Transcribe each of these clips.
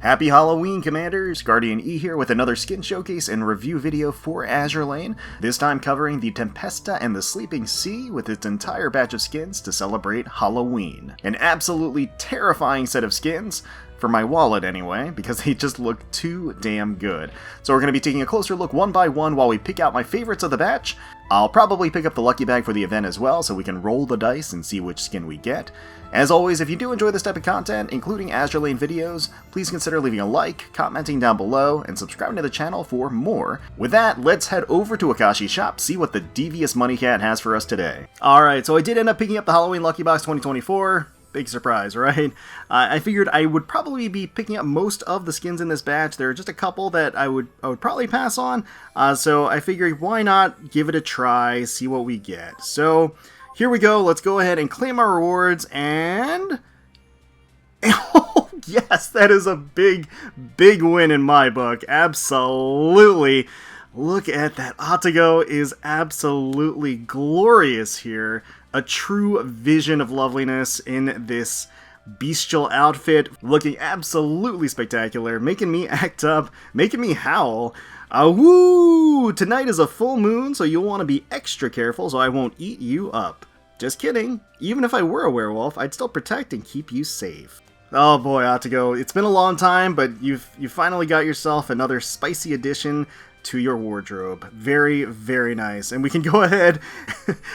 Happy Halloween, Commanders! GuardianE here with another skin showcase and review video for Azur Lane, this time covering the Tempesta and the Sleeping Sea with its entire batch of skins to celebrate Halloween. An absolutely terrifying set of skins, for my wallet anyway, because they just look too damn good. So we're going to be taking a closer look one by one while we pick out my favorites of the batch. I'll probably pick up the lucky bag for the event as well, so we can roll the dice and see which skin we get. As always, if you do enjoy this type of content, including Azur Lane videos, please consider leaving a like, commenting down below, and subscribing to the channel for more. With that, let's head over to Akashi's shop, see what the devious money cat has for us today. Alright, so I did end up picking up the Halloween Lucky Box 2024. Big surprise, right? I figured I would probably be picking up most of the skins in this batch. There are just a couple that I would probably pass on, so I figured why not give it a try, see what we get. So here we go, let's go ahead and claim our rewards, and oh yes, that is a big win in my book, absolutely. Look at that, Atago is absolutely glorious here. A true vision of loveliness in this bestial outfit, looking absolutely spectacular, making me act up, making me howl. Woo! Tonight is a full moon, so you'll want to be extra careful so I won't eat you up. Just kidding. Even if I were a werewolf, I'd still protect and keep you safe. Oh boy, Atago, it's been a long time, but you finally got yourself another spicy addition to your wardrobe. Very, very nice. And we can go ahead,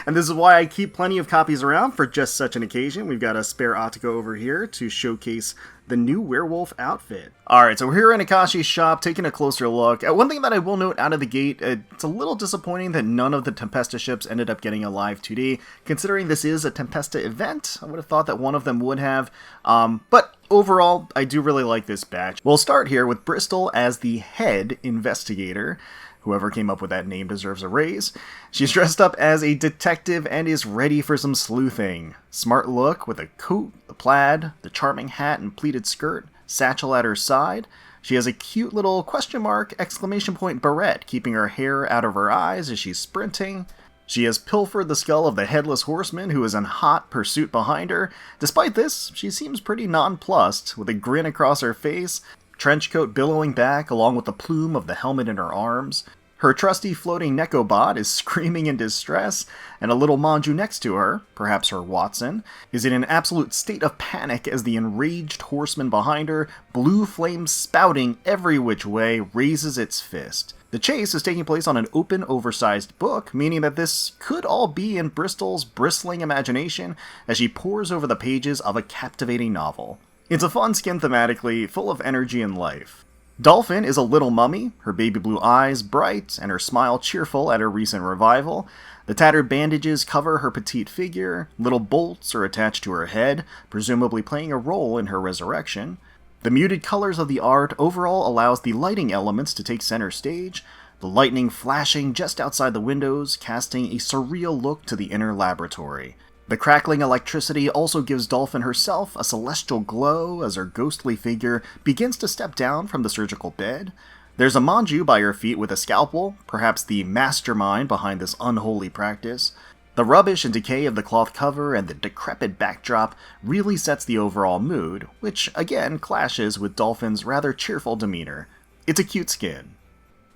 and this is why I keep plenty of copies around for just such an occasion. We've got a spare Atago over here to showcase the new werewolf outfit. Alright, so we're here in Akashi's shop, taking a closer look. One thing that I will note out of the gate, it's a little disappointing that none of the Tempesta ships ended up getting a live 2D. Considering this is a Tempesta event, I would have thought that one of them would have. But overall, I do really like this batch. We'll start here with Bristol as the head investigator. Whoever came up with that name deserves a raise. She's dressed up as a detective and is ready for some sleuthing. Smart look with a coat, the plaid, the charming hat and pleated skirt, satchel at her side. She has a cute little question mark, exclamation point barrette keeping her hair out of her eyes as she's sprinting. She has pilfered the skull of the Headless Horseman, who is in hot pursuit behind her. Despite this, she seems pretty nonplussed, with a grin across her face, trench coat billowing back along with the plume of the helmet in her arms. Her trusty floating Nekobot is screaming in distress, and a little Manjuu next to her, perhaps her Watson, is in an absolute state of panic as the enraged horseman behind her, blue flames spouting every which way, raises its fist. The chase is taking place on an open, oversized book, meaning that this could all be in Bristol's bristling imagination as she pores over the pages of a captivating novel. It's a fun skin thematically, full of energy and life. Dolphin is a little mummy, her baby blue eyes bright, and her smile cheerful at her recent revival. The tattered bandages cover her petite figure, little bolts are attached to her head, presumably playing a role in her resurrection. The muted colors of the art overall allows the lighting elements to take center stage, the lightning flashing just outside the windows, casting a surreal look to the inner laboratory. The crackling electricity also gives Dolphin herself a celestial glow as her ghostly figure begins to step down from the surgical bed. There's a Manjuu by her feet with a scalpel, perhaps the mastermind behind this unholy practice. The rubbish and decay of the cloth cover and the decrepit backdrop really sets the overall mood, which again clashes with Dolphin's rather cheerful demeanor. It's a cute skin.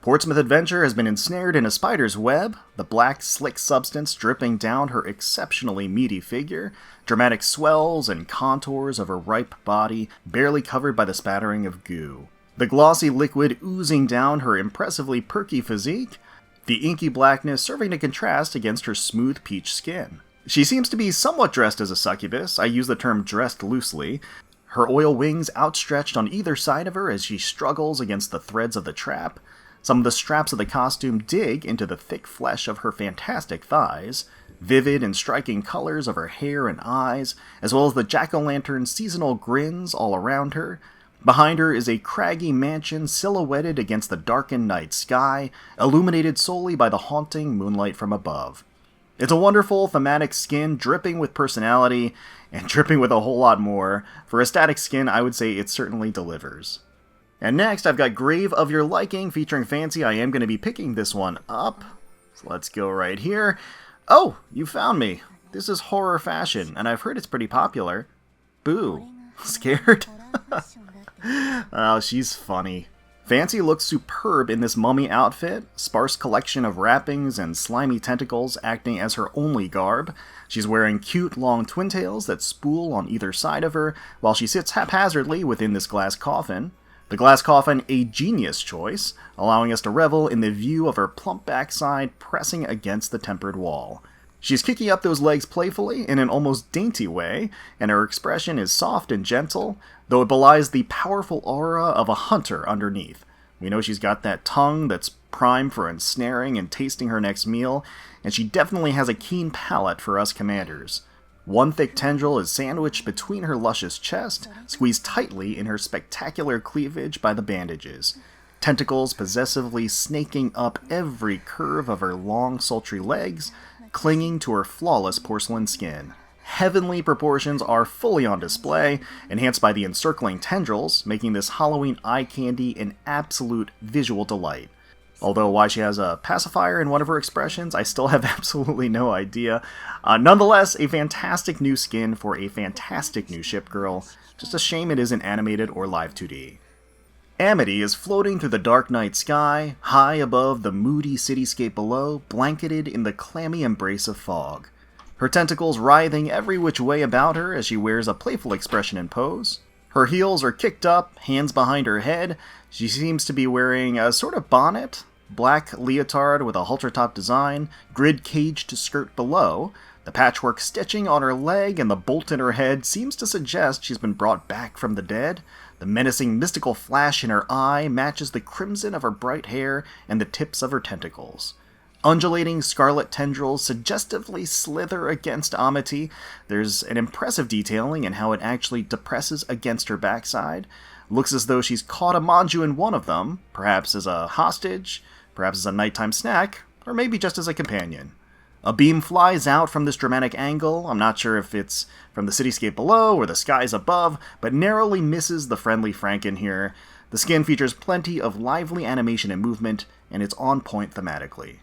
Portsmouth Adventure has been ensnared in a spider's web, the black, slick substance dripping down her exceptionally meaty figure, dramatic swells and contours of her ripe body barely covered by the spattering of goo. The glossy liquid oozing down her impressively perky physique, the inky blackness serving to contrast against her smooth peach skin. She seems to be somewhat dressed as a succubus, I use the term dressed loosely, her oil wings outstretched on either side of her as she struggles against the threads of the trap. Some of the straps of the costume dig into the thick flesh of her fantastic thighs, vivid and striking colors of her hair and eyes, as well as the jack-o'-lantern seasonal grins all around her. Behind her is a craggy mansion silhouetted against the darkened night sky, illuminated solely by the haunting moonlight from above. It's a wonderful, thematic skin dripping with personality, and dripping with a whole lot more. For a static skin, I would say it certainly delivers. And next, I've got Grave of Your Liking featuring Fancy. I am going to be picking this one up. So let's go right here. Oh, you found me. This is horror fashion, and I've heard it's pretty popular. Boo. Scared? Oh, she's funny. Fancy looks superb in this mummy outfit, sparse collection of wrappings and slimy tentacles acting as her only garb. She's wearing cute long twin tails that spool on either side of her, while she sits haphazardly within this glass coffin. The glass coffin, a genius choice, allowing us to revel in the view of her plump backside pressing against the tempered wall. She's kicking up those legs playfully in an almost dainty way, and her expression is soft and gentle, though it belies the powerful aura of a hunter underneath. We know she's got that tongue that's primed for ensnaring and tasting her next meal, and she definitely has a keen palate for us commanders. One thick tendril is sandwiched between her luscious chest, squeezed tightly in her spectacular cleavage by the bandages. Tentacles possessively snaking up every curve of her long, sultry legs, clinging to her flawless porcelain skin. Heavenly proportions are fully on display, enhanced by the encircling tendrils, making this Halloween eye candy an absolute visual delight. Although why she has a pacifier in one of her expressions, I still have absolutely no idea. Nonetheless, a fantastic new skin for a fantastic new ship girl. Just a shame it isn't animated or live 2D. Amity is floating through the dark night sky, high above the moody cityscape below, blanketed in the clammy embrace of fog. Her tentacles writhing every which way about her as she wears a playful expression and pose. Her heels are kicked up, hands behind her head. She seems to be wearing a sort of bonnet, black leotard with a halter top design, grid caged skirt below. The patchwork stitching on her leg and the bolt in her head seems to suggest she's been brought back from the dead. The menacing mystical flash in her eye matches the crimson of her bright hair and the tips of her tentacles. Undulating scarlet tendrils suggestively slither against Amity. There's an impressive detailing in how it actually depresses against her backside. Looks as though she's caught a Manjuu in one of them, perhaps as a hostage, perhaps as a nighttime snack, or maybe just as a companion. A beam flies out from this dramatic angle. I'm not sure if it's from the cityscape below or the skies above, but narrowly misses the friendly Franken here. The skin features plenty of lively animation and movement, and it's on point thematically.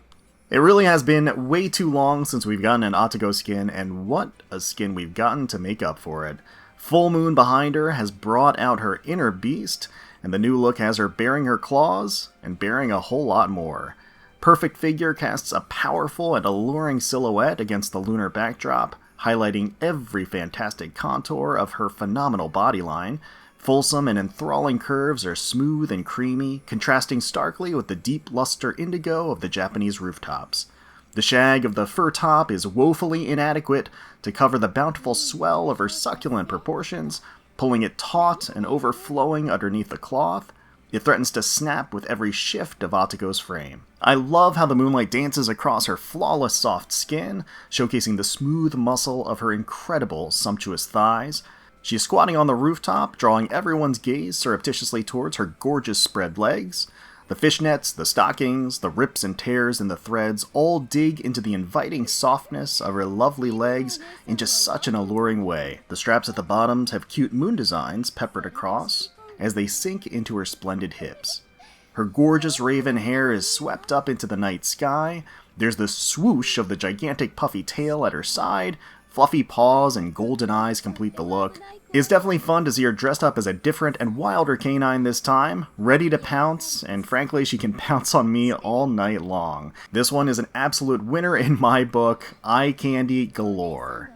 It really has been way too long since we've gotten an Atago skin, and what a skin we've gotten to make up for it. Full moon behind her has brought out her inner beast, and the new look has her baring her claws, and bearing a whole lot more. Perfect figure casts a powerful and alluring silhouette against the lunar backdrop, highlighting every fantastic contour of her phenomenal bodyline. Fulsome and enthralling curves are smooth and creamy, contrasting starkly with the deep luster indigo of the Japanese rooftops. The shag of the fur top is woefully inadequate to cover the bountiful swell of her succulent proportions, pulling it taut and overflowing underneath the cloth. It threatens to snap with every shift of Atago's frame. I love how the moonlight dances across her flawless soft skin, showcasing the smooth muscle of her incredible sumptuous thighs. She is squatting on the rooftop, drawing everyone's gaze surreptitiously towards her gorgeous spread legs. The fishnets, the stockings, the rips and tears in the threads all dig into the inviting softness of her lovely legs in just such an alluring way. The straps at the bottoms have cute moon designs peppered across as they sink into her splendid hips. Her gorgeous raven hair is swept up into the night sky. There's the swoosh of the gigantic puffy tail at her side. Fluffy paws and golden eyes complete the look. It's definitely fun to see her dressed up as a different and wilder canine this time, ready to pounce, and frankly she can pounce on me all night long. This one is an absolute winner in my book, eye candy galore.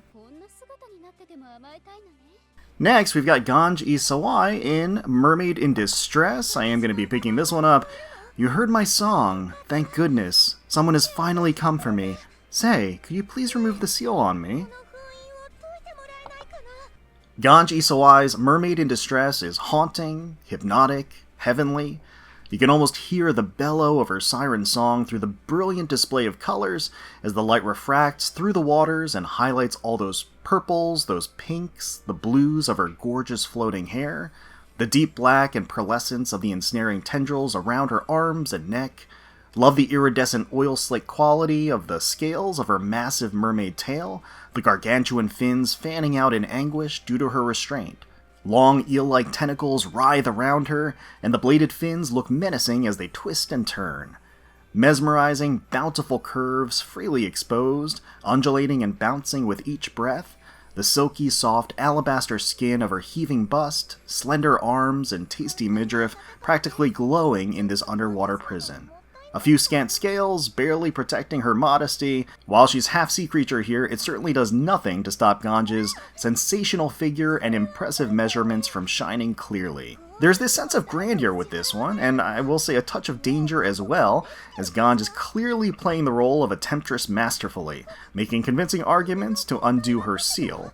Next, we've got Ganj-I-Sawai in Mermaid in Distress. I am going to be picking this one up. You heard my song. Thank goodness. Someone has finally come for me. Say, could you please remove the seal on me? Ganj-I-Sawai's Mermaid in Distress is haunting, hypnotic, heavenly. You can almost hear the bellow of her siren song through the brilliant display of colors as the light refracts through the waters and highlights all those purples, those pinks, the blues of her gorgeous floating hair, the deep black and pearlescence of the ensnaring tendrils around her arms and neck. Love the iridescent oil-slick quality of the scales of her massive mermaid tail, the gargantuan fins fanning out in anguish due to her restraint. Long eel-like tentacles writhe around her, and the bladed fins look menacing as they twist and turn. Mesmerizing, bountiful curves freely exposed, undulating and bouncing with each breath. The silky, soft alabaster skin of her heaving bust, slender arms, and tasty midriff practically glowing in this underwater prison. A few scant scales, barely protecting her modesty. While she's half sea creature here, it certainly does nothing to stop Ganj's sensational figure and impressive measurements from shining clearly. There's this sense of grandeur with this one, and I will say a touch of danger as well, as Ganj is clearly playing the role of a temptress masterfully, making convincing arguments to undo her seal.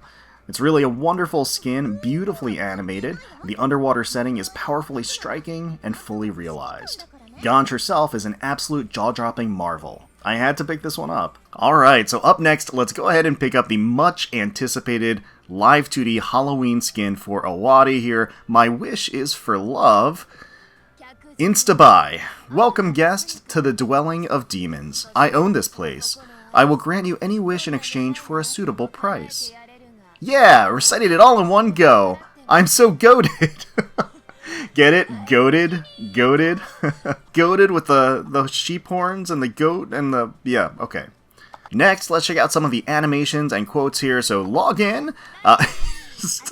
It's really a wonderful skin, beautifully animated, the underwater setting is powerfully striking and fully realized. Ganj herself is an absolute jaw-dropping marvel. I had to pick this one up. Alright, so up next, let's go ahead and pick up the much-anticipated Live 2D Halloween skin for OWARI here. My wish is for love. Insta-buy. Welcome guest to the Dwelling of Demons. I own this place. I will grant you any wish in exchange for a suitable price. Yeah, recited it all in one go. I'm so goated. Get it? Goated? Goated? Goated with the sheep horns and the goat and the... yeah, okay. Next, let's check out some of the animations and quotes here. So, log in. Just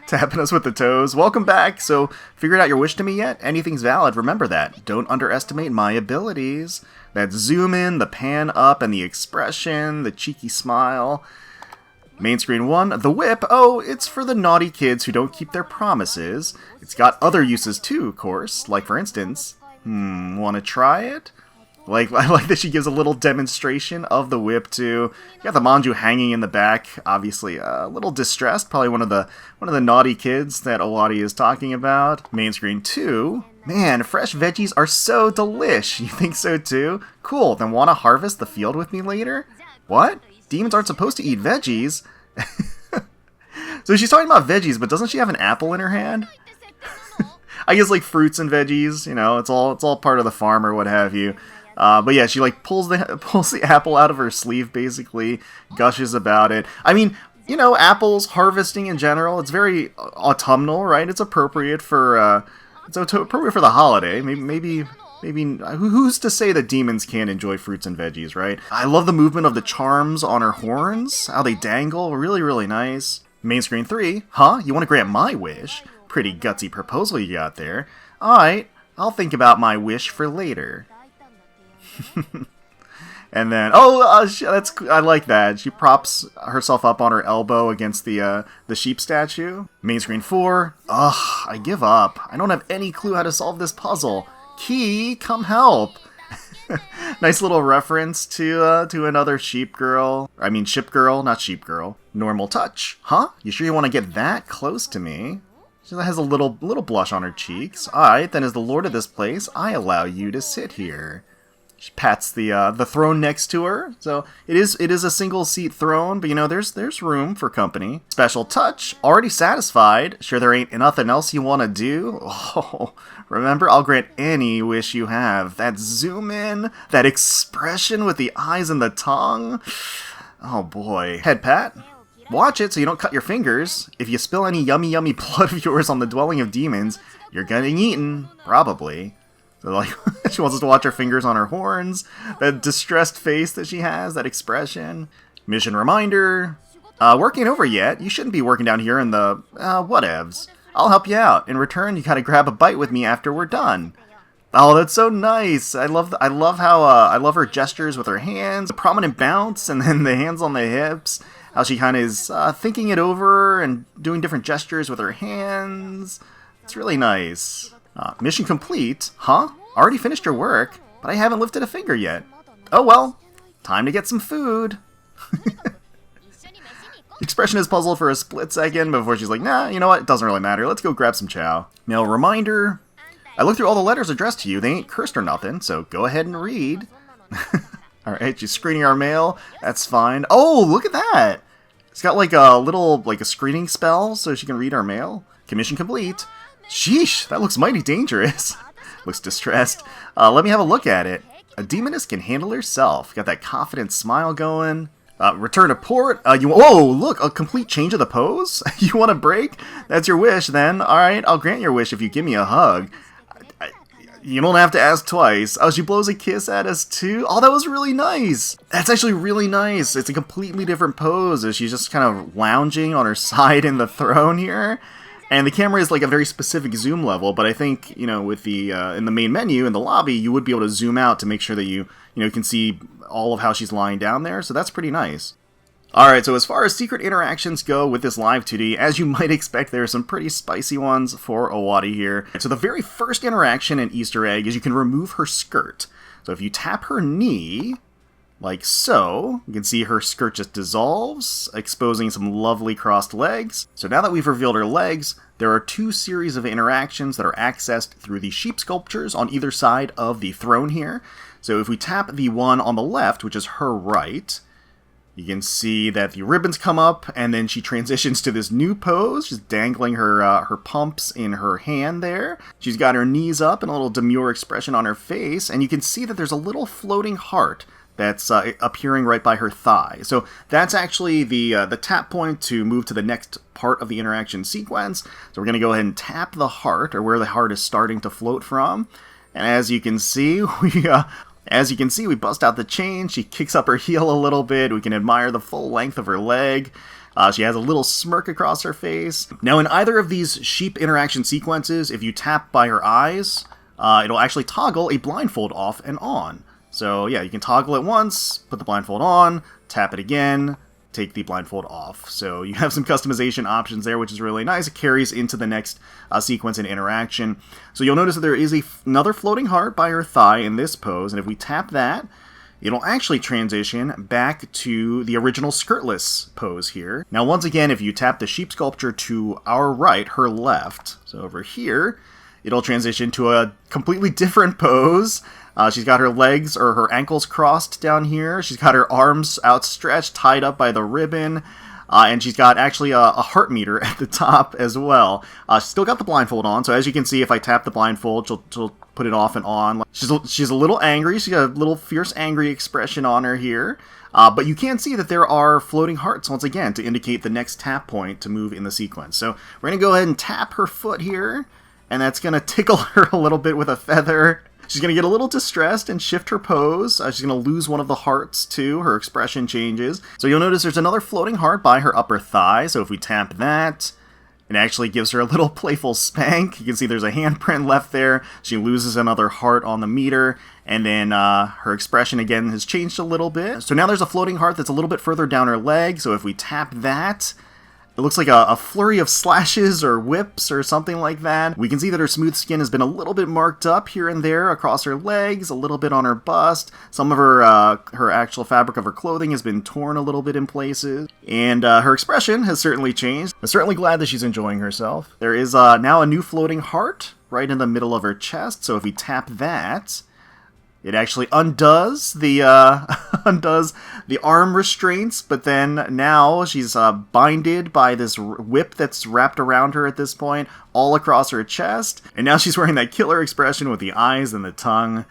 tapping us with the toes. Welcome back. So, figured out your wish to me yet? Anything's valid. Remember that. Don't underestimate my abilities. That zoom in, the pan up, and the expression, the cheeky smile. Main screen 1, the whip. Oh, it's for the naughty kids who don't keep their promises. It's got other uses too, of course. Like, for instance, wanna try it? Like, I like that she gives a little demonstration of the whip too. You got the Manjuu hanging in the back, obviously a little distressed. Probably one of the naughty kids that OWARI is talking about. Main screen 2. Man, fresh veggies are so delish. You think so too? Cool. Then wanna harvest the field with me later? What? Demons aren't supposed to eat veggies. So she's talking about veggies, but doesn't she have an apple in her hand? I guess like fruits and veggies, you know, it's all part of the farm or what have you. But yeah, she like pulls the apple out of her sleeve, basically, gushes about it. I mean, you know, apples harvesting in general, it's very autumnal, right? It's appropriate for the holiday. Maybe who's to say that demons can't enjoy fruits and veggies, right? I love the movement of the charms on her horns, how they dangle, really, really nice. Main screen 3, huh? You want to grant my wish? Pretty gutsy proposal you got there. Alright, I'll think about my wish for later. And then, I like that. She props herself up on her elbow against the sheep statue. Main screen 4, ugh, I give up. I don't have any clue how to solve this puzzle. Key, come help. Nice little reference to another ship girl, not sheep girl. Normal touch, huh? You sure you want to get that close to me? She has a little blush on her cheeks. Alright, then as the lord of this place, I allow you to sit here. She pats the throne next to her. So it is a single seat throne, but you know there's room for company. Special touch, already satisfied. Sure there ain't nothing else you want to do? Oh, remember, I'll grant any wish you have. That zoom in, that expression with the eyes and the tongue. Oh boy. Head pat. Watch it so you don't cut your fingers. If you spill any yummy blood of yours on the Dwelling of Demons, you're getting eaten. Probably. So, like, she wants us to watch her fingers on her horns, that distressed face that she has, that expression. Mission reminder. Working over yet? You shouldn't be working down here in the, whatevs. I'll help you out. In return, you gotta grab a bite with me after we're done. Oh, that's so nice. I love her gestures with her hands, the prominent bounce, and then the hands on the hips. How she kind of is thinking it over and doing different gestures with her hands. It's really nice. Mission complete. Huh? Already finished your work, but I haven't lifted a finger yet. Oh well, time to get some food. Expression is puzzled for a split second before she's like, nah, you know what? It doesn't really matter. Let's go grab some chow. Now, reminder. I looked through all the letters addressed to you. They ain't cursed or nothing, so go ahead and read. Alright, she's screening our mail. That's fine. Oh, look at that! It's got like a screening spell so she can read our mail. Commission complete. Sheesh, that looks mighty dangerous. Looks distressed. Let me have a look at it. A demoness can handle herself. Got that confident smile going. Return to port. Whoa, look, a complete change of the pose? You want a break? That's your wish, then. Alright, I'll grant your wish if you give me a hug. You don't have to ask twice. Oh, she blows a kiss at us too? Oh, that was really nice. That's actually really nice. It's a completely different pose as she's just kind of lounging on her side in the throne here. And the camera is like a very specific zoom level, but I think, you know, with the in the main menu, in the lobby, you would be able to zoom out to make sure that you can see all of how she's lying down there, so that's pretty nice. Alright, so as far as secret interactions go with this live 2D, as you might expect, there are some pretty spicy ones for Owari here. So the very first interaction and Easter egg is you can remove her skirt. So if you tap her knee, like so, you can see her skirt just dissolves, exposing some lovely crossed legs. So now that we've revealed her legs, there are 2 series of interactions that are accessed through the sheep sculptures on either side of the throne here. So if we tap the one on the left, which is her right, you can see that the ribbons come up, and then she transitions to this new pose, just dangling her pumps in her hand there. She's got her knees up and a little demure expression on her face, and you can see that there's a little floating heart that's appearing right by her thigh. So that's actually the tap point to move to the next part of the interaction sequence. So we're going to go ahead and tap the heart, or where the heart is starting to float from. And as you can see, we bust out the chain. She kicks up her heel a little bit. We can admire the full length of her leg. She has a little smirk across her face. Now, in either of these sheep interaction sequences, if you tap by her eyes, it'll actually toggle a blindfold off and on. So yeah, you can toggle it once, put the blindfold on, tap it again, take the blindfold off. So you have some customization options there, which is really nice. It carries into the next sequence and interaction. So you'll notice that there is another floating heart by her thigh in this pose, and if we tap that, it'll actually transition back to the original skirtless pose here. Now once again, if you tap the sheep sculpture to our right, her left, so over here, it'll transition to a completely different pose. She's got her legs, or her ankles crossed down here. She's got her arms outstretched, tied up by the ribbon. And she's got actually a heart meter at the top as well. She's still got the blindfold on, so as you can see, if I tap the blindfold, she'll put it off and on. She's a little angry. She's got a little fierce, angry expression on her here. But you can see that there are floating hearts, once again, to indicate the next tap point to move in the sequence. So we're going to go ahead and tap her foot here, and that's going to tickle her a little bit with a feather. She's going to get a little distressed and shift her pose. She's going to lose one of the hearts, too. Her expression changes. So you'll notice there's another floating heart by her upper thigh. So if we tap that, it actually gives her a little playful spank. You can see there's a handprint left there. She loses another heart on the meter. And then her expression, again, has changed a little bit. So now there's a floating heart that's a little bit further down her leg. So if we tap that, it looks like a flurry of slashes or whips or something like that. We can see that her smooth skin has been a little bit marked up here and there across her legs, a little bit on her bust. Some of her actual fabric of her clothing has been torn a little bit in places. And her expression has certainly changed. I'm certainly glad that she's enjoying herself. There is now a new floating heart right in the middle of her chest. So if we tap that, it actually undoes the arm restraints, but then now she's binded by this whip that's wrapped around her at this point, all across her chest. And now she's wearing that killer expression with the eyes and the tongue.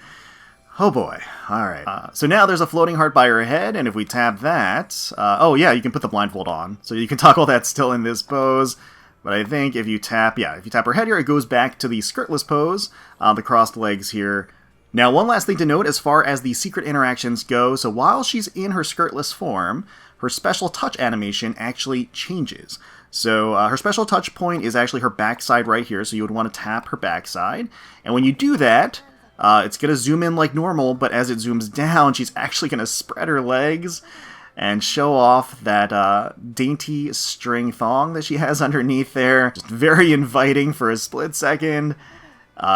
Oh boy. Alright. So now there's a floating heart by her head, and if we tap that... oh yeah, you can put the blindfold on. So you can toggle that still in this pose. But I think if you tap her head here, it goes back to the skirtless pose, the crossed legs here. Now, one last thing to note as far as the secret interactions go, so while she's in her skirtless form, her special touch animation actually changes. So her special touch point is actually her backside right here, so you would want to tap her backside. And when you do that, it's going to zoom in like normal, but as it zooms down, she's actually going to spread her legs and show off that dainty string thong that she has underneath there. Just very inviting for a split second.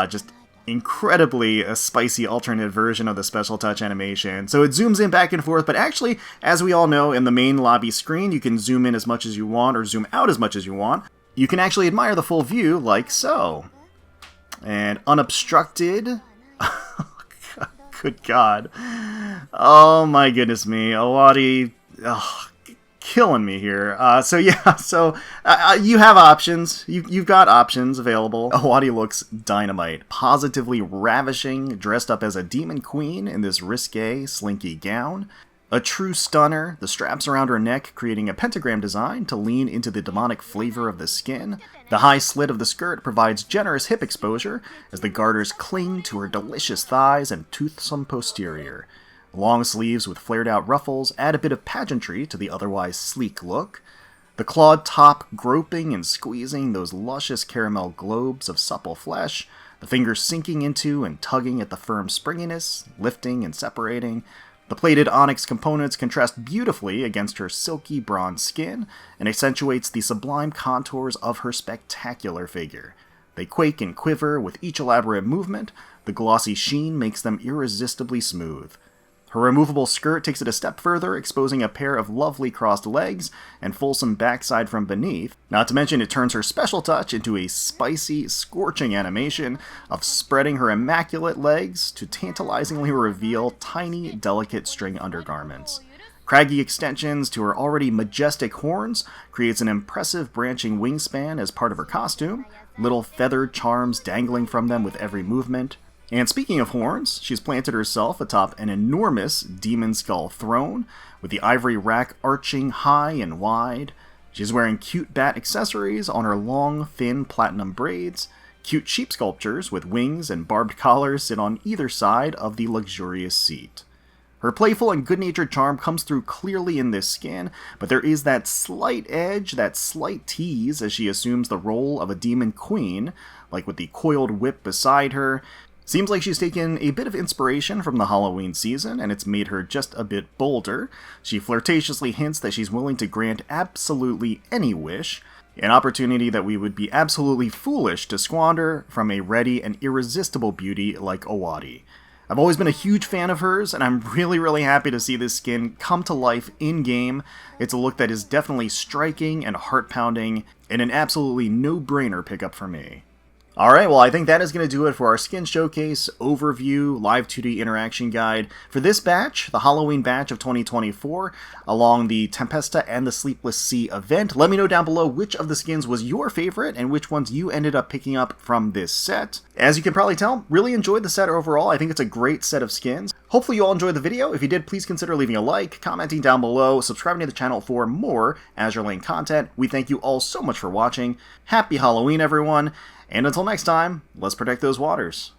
Just incredibly a spicy alternate version of the special touch animation. So it zooms in back and forth, but actually, as we all know, in the main lobby screen, you can zoom in as much as you want or zoom out as much as you want. You can actually admire the full view like so. And unobstructed. Good God. Oh my goodness me. Owari, killing me here. So yeah, you have options. You've got options available. Owari looks dynamite, positively ravishing, dressed up as a demon queen in this risque, slinky gown. A true stunner, the straps around her neck creating a pentagram design to lean into the demonic flavor of the skin. The high slit of the skirt provides generous hip exposure as the garters cling to her delicious thighs and toothsome posterior. Long sleeves with flared out ruffles add a bit of pageantry to the otherwise sleek look. The clawed top groping and squeezing those luscious caramel globes of supple flesh, the fingers sinking into and tugging at the firm springiness, lifting and separating. The plated onyx components contrast beautifully against her silky bronze skin and accentuates the sublime contours of her spectacular figure. They quake and quiver with each elaborate movement, the glossy sheen makes them irresistibly smooth. Her removable skirt takes it a step further, exposing a pair of lovely crossed legs and fulsome backside from beneath. Not to mention it turns her special touch into a spicy, scorching animation of spreading her immaculate legs to tantalizingly reveal tiny, delicate string undergarments. Craggy extensions to her already majestic horns creates an impressive branching wingspan as part of her costume, little feathered charms dangling from them with every movement. And speaking of horns, she's planted herself atop an enormous demon skull throne, with the ivory rack arching high and wide. She's wearing cute bat accessories on her long, thin platinum braids. Cute sheep sculptures with wings and barbed collars sit on either side of the luxurious seat. Her playful and good-natured charm comes through clearly in this skin, but there is that slight edge, that slight tease as she assumes the role of a demon queen, like with the coiled whip beside her. Seems like she's taken a bit of inspiration from the Halloween season, and it's made her just a bit bolder. She flirtatiously hints that she's willing to grant absolutely any wish, an opportunity that we would be absolutely foolish to squander from a ready and irresistible beauty like OWARI. I've always been a huge fan of hers, and I'm really happy to see this skin come to life in-game. It's a look that is definitely striking and heart-pounding, and an absolutely no-brainer pickup for me. Alright, well I think that is going to do it for our skin showcase, overview, live 2D interaction guide for this batch, the Halloween batch of 2024, along the Tempesta and the Sleepless Sea event. Let me know down below which of the skins was your favorite and which ones you ended up picking up from this set. As you can probably tell, really enjoyed the set overall. I think it's a great set of skins. Hopefully you all enjoyed the video. If you did, please consider leaving a like, commenting down below, subscribing to the channel for more Azur Lane content. We thank you all so much for watching. Happy Halloween, everyone. And until next time, let's protect those waters.